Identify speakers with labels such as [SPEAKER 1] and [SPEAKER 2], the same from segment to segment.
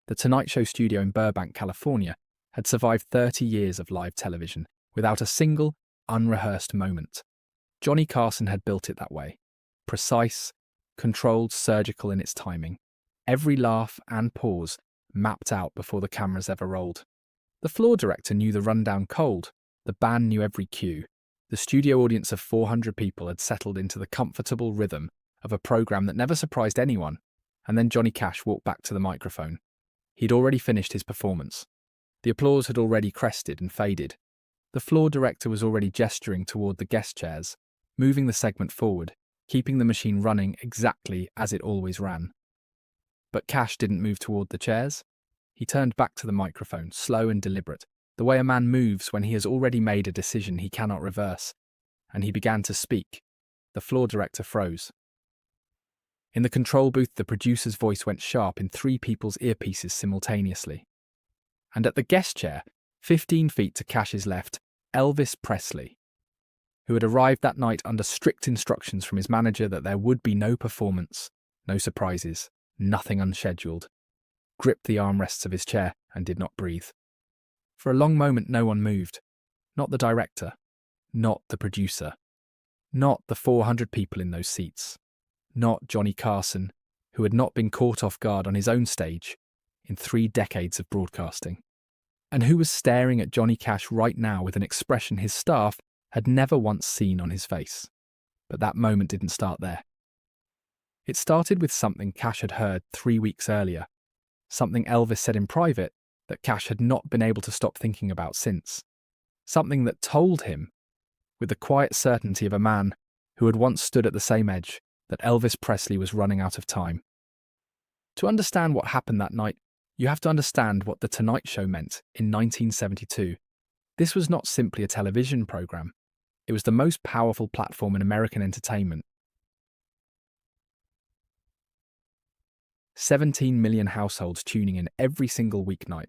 [SPEAKER 1] The Tonight Show studio in Burbank, California, had survived 30 years of live television without a single, unrehearsed moment. Johnny Carson had built it that way. Precise, controlled, surgical in its timing. Every laugh and pause mapped out before the cameras ever rolled. The floor director knew the rundown cold. The band knew every cue. The studio audience of 400 people had settled into the comfortable rhythm of a program that never surprised anyone. And then Johnny Cash walked back to the microphone. He'd already finished his performance. The applause had already crested and faded. The floor director was already gesturing toward the guest chairs, moving the segment forward, keeping the machine running exactly as it always ran. But Cash didn't move toward the chairs. He turned back to the microphone, slow and deliberate, the way a man moves when he has already made a decision he cannot reverse, and he began to speak. The floor director froze. In the control booth, the producer's voice went sharp in 3 people's earpieces simultaneously. And at the guest chair, 15 feet to Cash's left, Elvis Presley, who had arrived that night under strict instructions from his manager that there would be no performance, no surprises, nothing unscheduled, gripped the armrests of his chair and did not breathe. For a long moment no one moved. Not the director, not the producer, not the 400 people in those seats, not Johnny Carson, who had not been caught off guard on his own stage in 3 decades of broadcasting, and who was staring at Johnny Cash right now with an expression his staff had never once seen on his face. But that moment didn't start there. It started with something Cash had heard 3 weeks earlier, something Elvis said in private that Cash had not been able to stop thinking about since, something that told him, with the quiet certainty of a man who had once stood at the same edge, that Elvis Presley was running out of time. To understand what happened that night, you have to understand what The Tonight Show meant in 1972. This was not simply a television program. It was the most powerful platform in American entertainment. 17 million households tuning in every single weeknight.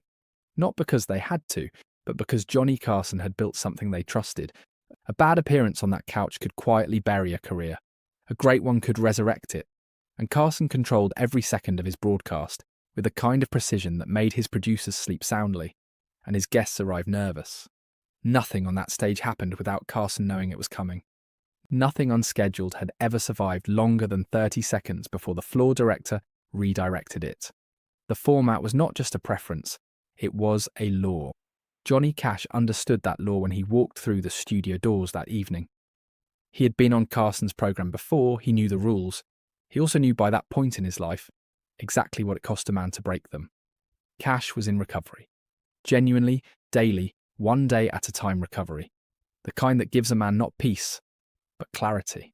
[SPEAKER 1] Not because they had to, but because Johnny Carson had built something they trusted. A bad appearance on that couch could quietly bury a career. A great one could resurrect it. And Carson controlled every second of his broadcast with a kind of precision that made his producers sleep soundly and his guests arrive nervous. Nothing on that stage happened without Carson knowing it was coming. Nothing unscheduled had ever survived longer than 30 seconds before the floor director redirected it. The format was not just a preference, it was a law. Johnny Cash understood that law when he walked through the studio doors that evening. He had been on Carson's program before, he knew the rules. He also knew by that point in his life exactly what it cost a man to break them. Cash was in recovery. Genuinely, daily, 1 day at a time recovery. The kind that gives a man not peace, but clarity.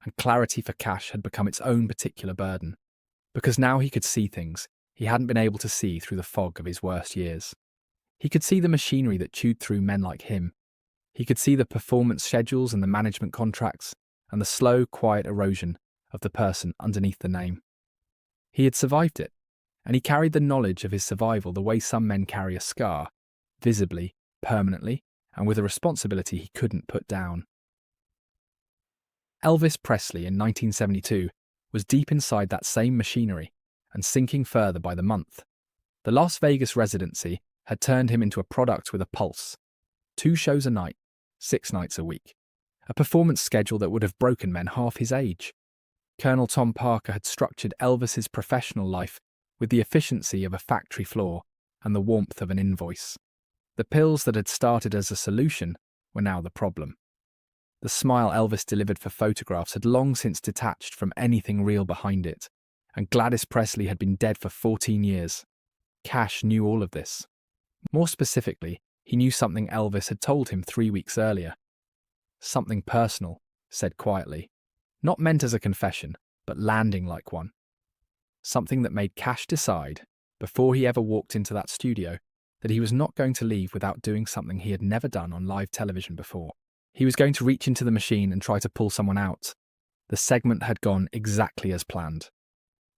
[SPEAKER 1] And clarity for Cash had become its own particular burden. Because now he could see things he hadn't been able to see through the fog of his worst years. He could see the machinery that chewed through men like him. He could see the performance schedules and the management contracts and the slow, quiet erosion of the person underneath the name. He had survived it, and he carried the knowledge of his survival the way some men carry a scar, visibly, permanently, and with a responsibility he couldn't put down. Elvis Presley in 1972 was deep inside that same machinery and sinking further by the month. The Las Vegas residency had turned him into a product with a pulse. 2 shows a night, 6 nights a week. A performance schedule that would have broken men half his age. Colonel Tom Parker had structured Elvis's professional life with the efficiency of a factory floor and the warmth of an invoice. The pills that had started as a solution were now the problem. The smile Elvis delivered for photographs had long since detached from anything real behind it, and Gladys Presley had been dead for 14 years. Cash knew all of this. More specifically, he knew something Elvis had told him 3 weeks earlier. Something personal, said quietly. Not meant as a confession, but landing like one. Something that made Cash decide, before he ever walked into that studio, that he was not going to leave without doing something he had never done on live television before. He was going to reach into the machine and try to pull someone out. The segment had gone exactly as planned.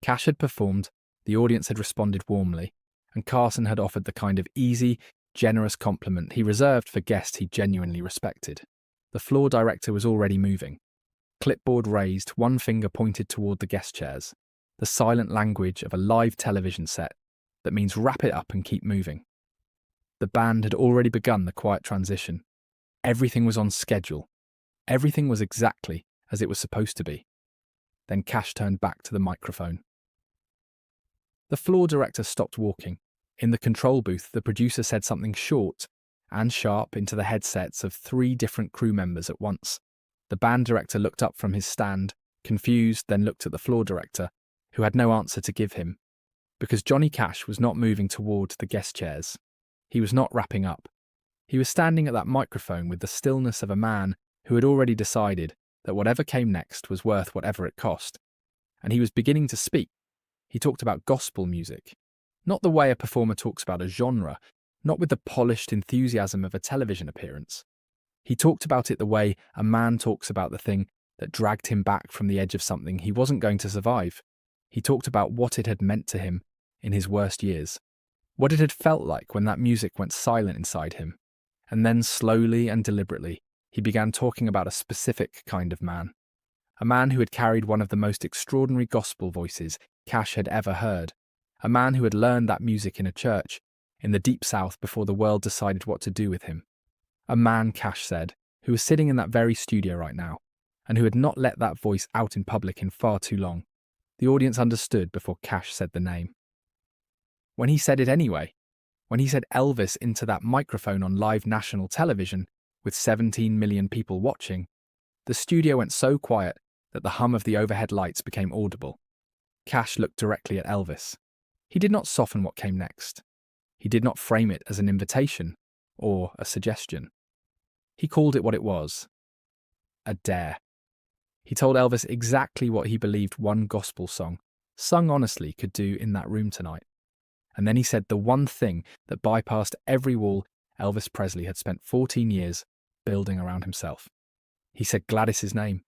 [SPEAKER 1] Cash had performed, the audience had responded warmly, and Carson had offered the kind of easy, generous compliment he reserved for guests he genuinely respected. The floor director was already moving. Clipboard raised, one finger pointed toward the guest chairs. The silent language of a live television set. that means wrap it up and keep moving. The band had already begun the quiet transition. Everything was on schedule. Everything was exactly as it was supposed to be. Then Cash turned back to the microphone. The floor director stopped walking. In the control booth, the producer said something short and sharp into the headsets of 3 different crew members at once. The band director looked up from his stand, confused, then looked at the floor director, who had no answer to give him, because Johnny Cash was not moving toward the guest chairs. He was not wrapping up. He was standing at that microphone with the stillness of a man who had already decided that whatever came next was worth whatever it cost. And he was beginning to speak. He talked about gospel music. Not the way a performer talks about a genre, not with the polished enthusiasm of a television appearance. He talked about it the way a man talks about the thing that dragged him back from the edge of something he wasn't going to survive. He talked about what it had meant to him in his worst years, what it had felt like when that music went silent inside him. And then slowly and deliberately, he began talking about a specific kind of man, a man who had carried one of the most extraordinary gospel voices Cash had ever heard, a man who had learned that music in a church in the Deep South before the world decided what to do with him. A man, Cash said, who was sitting in that very studio right now, and who had not let that voice out in public in far too long. The audience understood before Cash said the name. When he said it anyway, when he said Elvis into that microphone on live national television with 17 million people watching, the studio went so quiet that the hum of the overhead lights became audible. Cash looked directly at Elvis. He did not soften what came next. He did not frame it as an invitation or a suggestion. He called it what it was: a dare. He told Elvis exactly what he believed one gospel song, sung honestly, could do in that room tonight. And then he said the one thing that bypassed every wall Elvis Presley had spent 14 years building around himself. He said Gladys's name.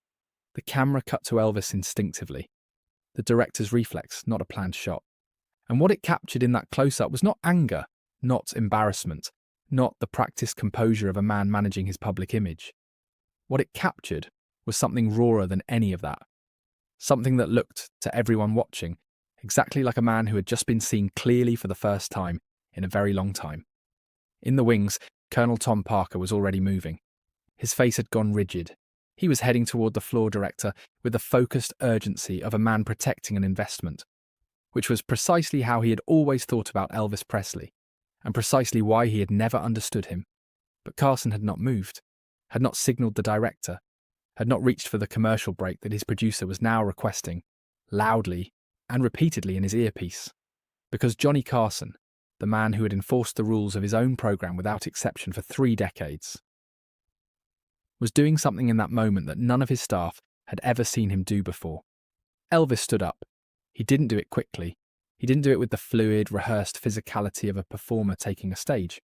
[SPEAKER 1] The camera cut to Elvis instinctively. The director's reflex, not a planned shot. And what it captured in that close-up was not anger, not embarrassment, not the practiced composure of a man managing his public image. What it captured was something rawer than any of that. Something that looked, to everyone watching, exactly like a man who had just been seen clearly for the first time in a very long time. In the wings, Colonel Tom Parker was already moving. His face had gone rigid. He was heading toward the floor director with the focused urgency of a man protecting an investment, which was precisely how he had always thought about Elvis Presley, and precisely why he had never understood him. But Carson had not moved, had not signalled the director, had not reached for the commercial break that his producer was now requesting, loudly and repeatedly in his earpiece. Because Johnny Carson, the man who had enforced the rules of his own program without exception for 3 decades, was doing something in that moment that none of his staff had ever seen him do before. Elvis stood up. He didn't do it quickly. He didn't do it with the fluid, rehearsed physicality of a performer taking a stage.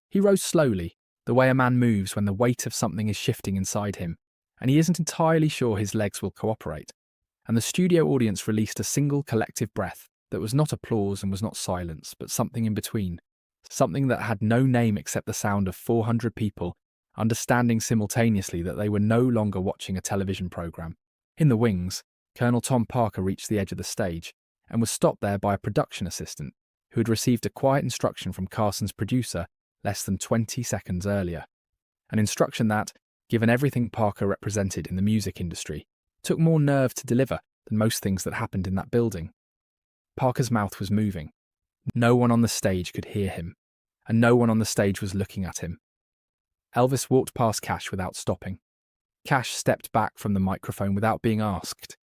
[SPEAKER 1] He rose slowly, the way a man moves when the weight of something is shifting inside him, and he isn't entirely sure his legs will cooperate. And the studio audience released a single collective breath that was not applause and was not silence, but something in between. Something that had no name except the sound of 400 people understanding simultaneously that they were no longer watching a television program. In the wings, Colonel Tom Parker reached the edge of the stage and was stopped there by a production assistant who had received a quiet instruction from Carson's producer less than 20 seconds earlier. An instruction that, given everything Parker represented in the music industry, took more nerve to deliver than most things that happened in that building. Parker's mouth was moving. No one on the stage could hear him, and no one on the stage was looking at him. Elvis walked past Cash without stopping. Cash stepped back from the microphone without being asked.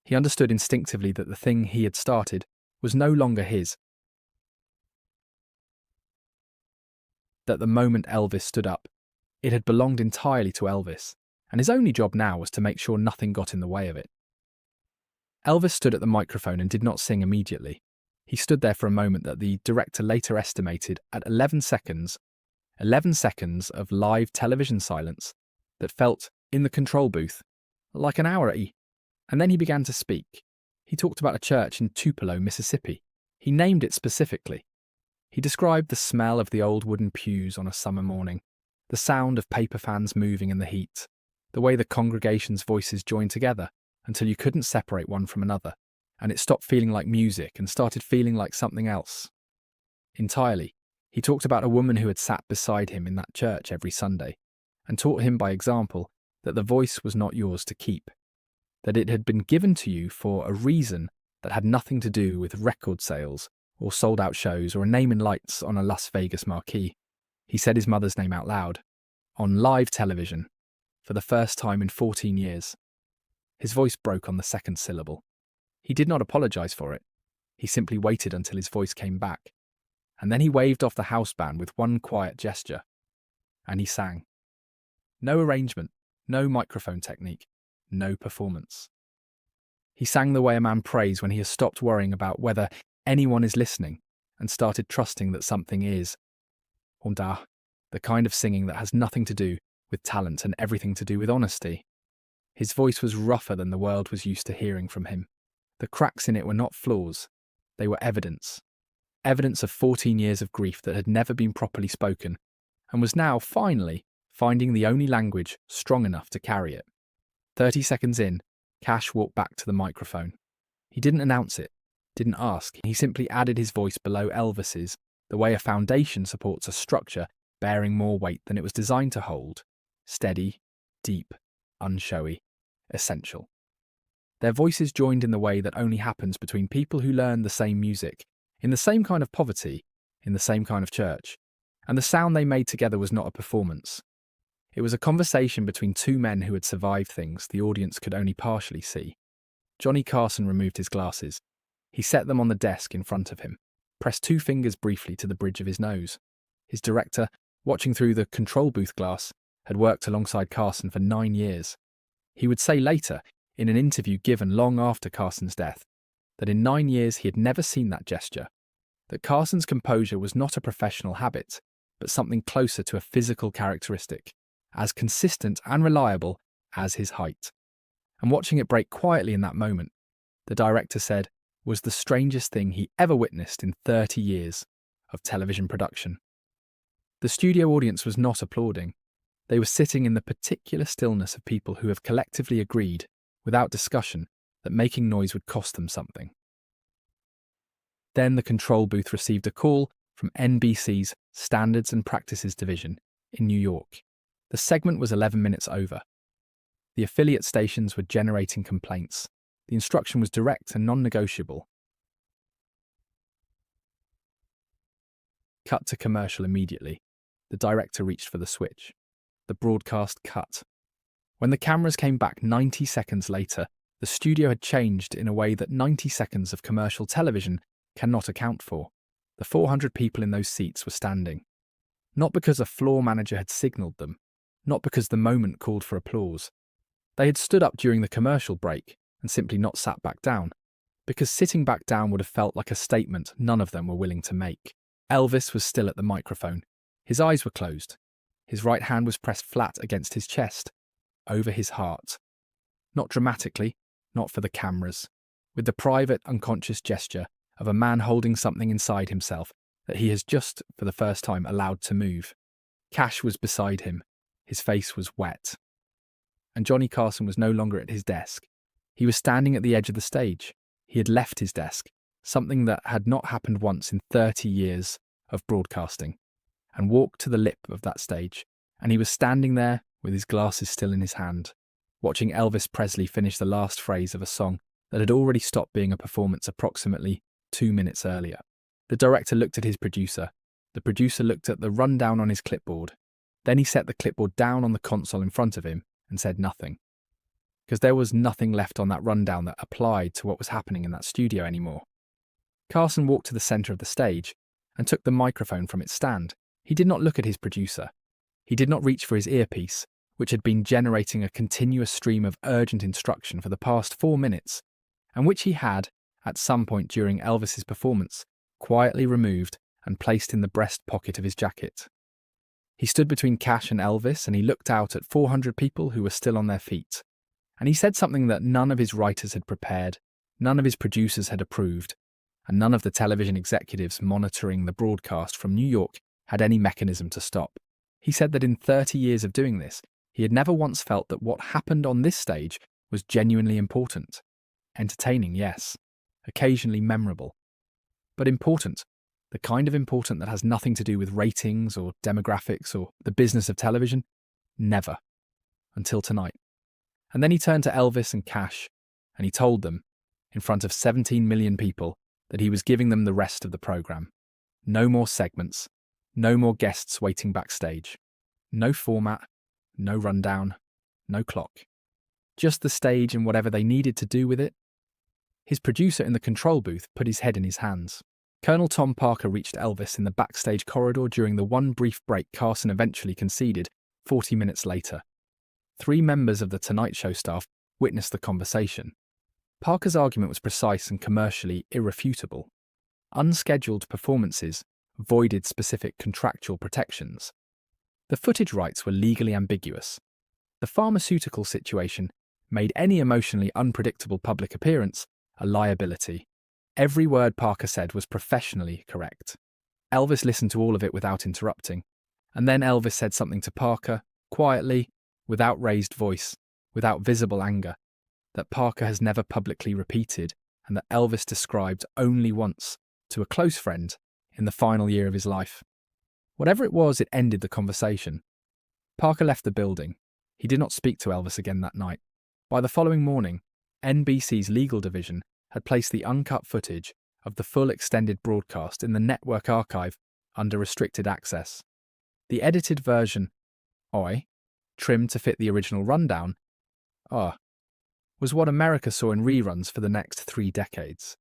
[SPEAKER 1] He understood instinctively that the thing he had started was no longer his. That the moment Elvis stood up, it had belonged entirely to Elvis, and his only job now was to make sure nothing got in the way of it. Elvis stood at the microphone and did not sing immediately. He stood there for a moment that the director later estimated at 11 seconds of live television silence that felt, in the control booth, like an hour. And then he began to speak. He talked about a church in Tupelo, Mississippi. He named it specifically. He described the smell of the old wooden pews on a summer morning, the sound of paper fans moving in the heat, the way the congregation's voices joined together until you couldn't separate one from another, and it stopped feeling like music and started feeling like something else. entirely. He talked about a woman who had sat beside him in that church every Sunday and taught him by example that the voice was not yours to keep, that it had been given to you for a reason that had nothing to do with record sales or sold-out shows or a name in lights on a Las Vegas marquee. He said his mother's name out loud, on live television, for the first time in 14 years. His voice broke on the second syllable. He did not apologize for it. He simply waited until his voice came back. And then he waved off the house band with one quiet gesture. And he sang. No arrangement, no microphone technique, no performance. He sang the way a man prays when he has stopped worrying about whether anyone is listening and started trusting that something is. The kind of singing that has nothing to do with talent and everything to do with honesty. His voice was rougher than the world was used to hearing from him. The cracks in it were not flaws, they were evidence. Evidence of 14 years of grief that had never been properly spoken and was now, finally, finding the only language strong enough to carry it. 30 seconds in, Cash walked back to the microphone. He didn't announce it, didn't ask. He simply added his voice below Elvis's, the way a foundation supports a structure bearing more weight than it was designed to hold. Steady, deep, unshowy, essential. Their voices joined in the way that only happens between people who learn the same music, in the same kind of poverty, in the same kind of church, and the sound they made together was not a performance. It was a conversation between two men who had survived things the audience could only partially see. Johnny Carson removed his glasses. He set them on the desk in front of him, pressed two fingers briefly to the bridge of his nose. His director, watching through the control booth glass, had worked alongside Carson for 9 years. He would say later, in an interview given long after Carson's death, that in 9 years he had never seen that gesture, that Carson's composure was not a professional habit, but something closer to a physical characteristic, as consistent and reliable as his height. And watching it break quietly in that moment, the director said, was the strangest thing he ever witnessed in 30 years of television production. The studio audience was not applauding. They were sitting in the particular stillness of people who have collectively agreed, without discussion, that making noise would cost them something. Then the control booth received a call from NBC's Standards and Practices Division in New York. The segment was 11 minutes over. The affiliate stations were generating complaints. The instruction was direct and non-negotiable. Cut to commercial immediately. The director reached for the switch. The broadcast cut. When the cameras came back 90 seconds later, the studio had changed in a way that 90 seconds of commercial television cannot account for. The 400 people in those seats were standing. Not because a floor manager had signalled them, not because the moment called for applause. They had stood up during the commercial break and simply not sat back down, because sitting back down would have felt like a statement none of them were willing to make. Elvis was still at the microphone. His eyes were closed. His right hand was pressed flat against his chest, over his heart. Not dramatically, not for the cameras, with the private, unconscious gesture of a man holding something inside himself that he has just, for the first time, allowed to move. Cash was beside him. His face was wet. And Johnny Carson was no longer at his desk. He was standing at the edge of the stage. He had left his desk, something that had not happened once in 30 years of broadcasting, and walked to the lip of that stage. And he was standing there with his glasses still in his hand, watching Elvis Presley finish the last phrase of a song that had already stopped being a performance approximately 2 minutes earlier. The director looked at his producer. The producer looked at the rundown on his clipboard. Then he set the clipboard down on the console in front of him and said nothing. Because there was nothing left on that rundown that applied to what was happening in that studio anymore. Carson walked to the centre of the stage and took the microphone from its stand. He did not look at his producer. He did not reach for his earpiece, which had been generating a continuous stream of urgent instruction for the past 4 minutes, and which he had, at some point during Elvis's performance, quietly removed and placed in the breast pocket of his jacket. He stood between Cash and Elvis, and he looked out at 400 people who were still on their feet. And he said something that none of his writers had prepared, none of his producers had approved, and none of the television executives monitoring the broadcast from New York had any mechanism to stop. He said that in 30 years of doing this, he had never once felt that what happened on this stage was genuinely important. Entertaining, yes. Occasionally memorable. But important. the kind of important that has nothing to do with ratings or demographics or the business of television? Never. Until tonight. And then he turned to Elvis and Cash, and he told them, in front of 17 million people, that he was giving them the rest of the program. No more segments, no more guests waiting backstage. No format, no rundown, no clock. Just the stage and whatever they needed to do with it. His producer in the control booth put his head in his hands. Colonel Tom Parker reached Elvis in the backstage corridor during the one brief break Carson eventually conceded 40 minutes later. 3 members of the Tonight Show staff witnessed the conversation. Parker's argument was precise and commercially irrefutable. Unscheduled performances voided specific contractual protections. The footage rights were legally ambiguous. The pharmaceutical situation made any emotionally unpredictable public appearance a liability. Every word Parker said was professionally correct. Elvis listened to all of it without interrupting, and then Elvis said something to Parker, quietly, without raised voice, without visible anger, that Parker has never publicly repeated and that Elvis described only once to a close friend in the final year of his life. Whatever it was, it ended the conversation. Parker left the building. He did not speak to Elvis again that night. By the following morning, NBC's legal division had placed the uncut footage of the full extended broadcast in the network archive under restricted access. The edited version, trimmed to fit the original rundown, was what America saw in reruns for the next 3 decades.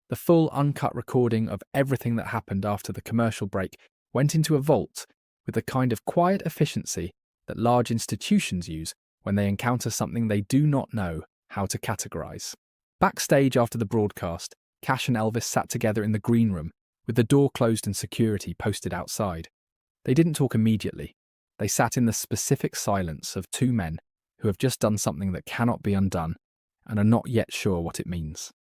[SPEAKER 1] The full uncut recording of everything that happened after the commercial break went into a vault with the kind of quiet efficiency that large institutions use when they encounter something they do not know how to categorize. Backstage after the broadcast, Cash and Elvis sat together in the green room with the door closed and security posted outside. They didn't talk immediately. They sat in the specific silence of 2 men who have just done something that cannot be undone and are not yet sure what it means.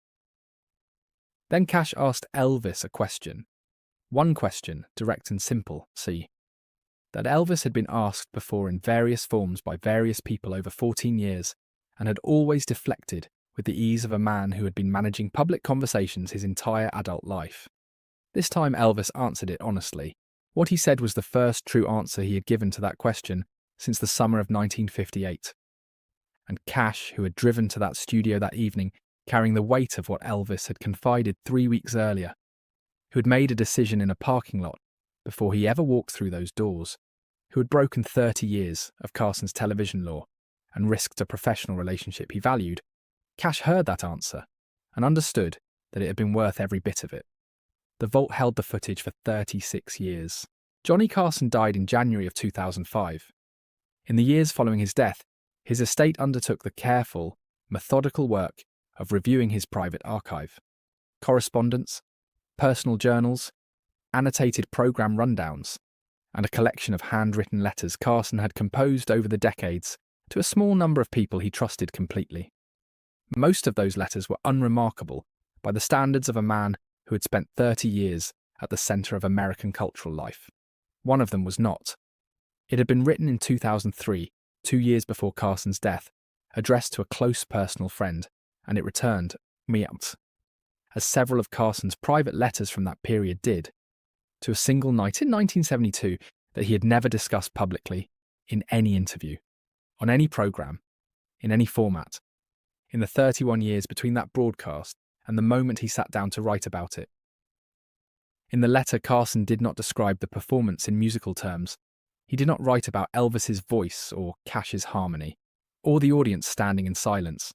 [SPEAKER 1] Then Cash asked Elvis a question. One question, direct and simple, that Elvis had been asked before in various forms by various people over 14 years and had always deflected with the ease of a man who had been managing public conversations his entire adult life. This time Elvis answered it honestly. What he said was the first true answer he had given to that question since the summer of 1958. And Cash, who had driven to that studio that evening, carrying the weight of what Elvis had confided 3 weeks earlier, who had made a decision in a parking lot before he ever walked through those doors, who had broken 30 years of Carson's television law and risked a professional relationship he valued, Cash heard that answer and understood that it had been worth every bit of it. The vault held the footage for 36 years. Johnny Carson died in January of 2005. In the years following his death, his estate undertook the careful, methodical work of reviewing his private archive. Correspondence, personal journals, annotated program rundowns, and a collection of handwritten letters Carson had composed over the decades to a small number of people he trusted completely. Most of those letters were unremarkable by the standards of a man who had spent 30 years at the centre of American cultural life. One of them was not. It had been written in 2003, 2 years before Carson's death, addressed to a close personal friend, and it returned, as several of Carson's private letters from that period did, to a single night in 1972 that he had never discussed publicly, in any interview, on any programme, in any format, in the 31 years between that broadcast and the moment he sat down to write about it. In the letter, Carson did not describe the performance in musical terms. He did not write about Elvis's voice or Cash's harmony, or the audience standing in silence.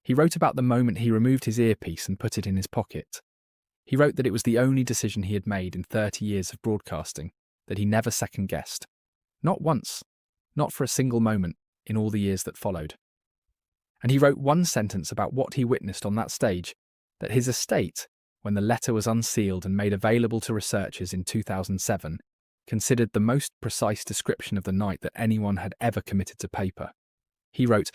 [SPEAKER 1] He wrote about the moment he removed his earpiece and put it in his pocket. He wrote that it was the only decision he had made in 30 years of broadcasting, that he never second-guessed. Not once, not for a single moment in all the years that followed. And he wrote one sentence about what he witnessed on that stage, that his estate, when the letter was unsealed and made available to researchers in 2007, considered the most precise description of the night that anyone had ever committed to paper. He wrote,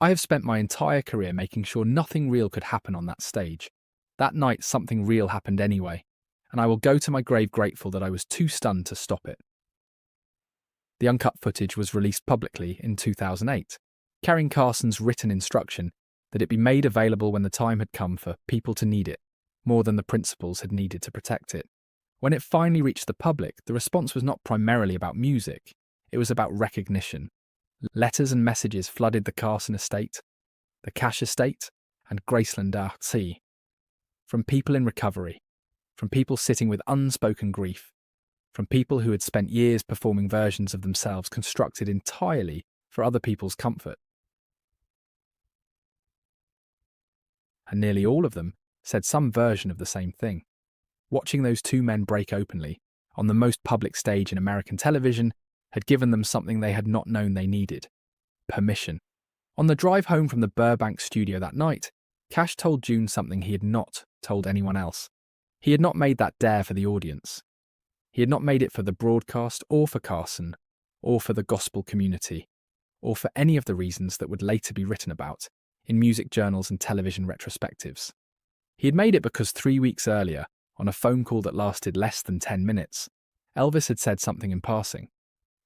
[SPEAKER 1] "I have spent my entire career making sure nothing real could happen on that stage. That night something real happened anyway, and I will go to my grave grateful that I was too stunned to stop it." The uncut footage was released publicly in 2008, carrying Carson's written instruction that it be made available when the time had come for people to need it, more than the principals had needed to protect it. When it finally reached the public, the response was not primarily about music. It was about recognition. Letters and messages flooded the Carson estate, the Cash estate, and Graceland RT. From people in recovery, from people sitting with unspoken grief, from people who had spent years performing versions of themselves constructed entirely for other people's comfort. And nearly all of them said some version of the same thing. Watching those two men break openly, on the most public stage in American television, had given them something they had not known they needed: permission. On the drive home from the Burbank studio that night, Cash told June something he had not told anyone else. He had not made that dare for the audience. He had not made it for the broadcast or for Carson, or for the gospel community, or for any of the reasons that would later be written about in music journals and television retrospectives. He had made it because 3 weeks earlier, on a phone call that lasted less than 10 minutes, Elvis had said something in passing.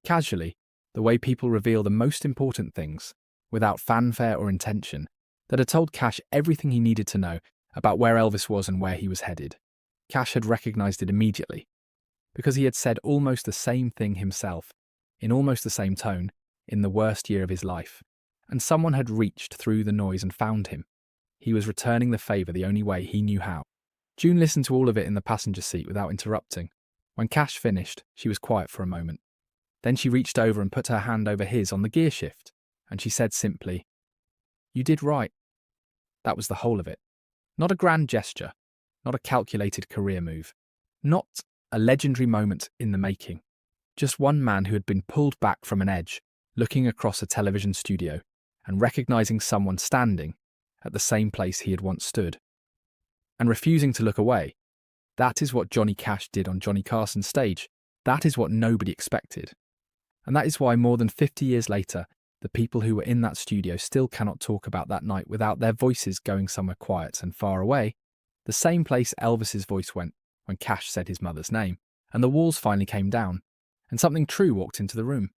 [SPEAKER 1] Casually, the way people reveal the most important things, without fanfare or intention, that had told Cash everything he needed to know about where Elvis was and where he was headed. Cash had recognized it immediately, because he had said almost the same thing himself, in almost the same tone, in the worst year of his life. And someone had reached through the noise and found him. He was returning the favour the only way he knew how. June listened to all of it in the passenger seat without interrupting. When Cash finished, she was quiet for a moment. Then she reached over and put her hand over his on the gear shift, and she said simply, "You did right." That was the whole of it. Not a grand gesture, not a calculated career move, not a legendary moment in the making. Just one man who had been pulled back from an edge, looking across a television studio and recognizing someone standing at the same place he had once stood, and refusing to look away. That is what Johnny Cash did on Johnny Carson's stage. That is what nobody expected. And that is why more than 50 years later, the people who were in that studio still cannot talk about that night without their voices going somewhere quiet and far away, the same place Elvis's voice went when Cash said his mother's name, and the walls finally came down, and something true walked into the room.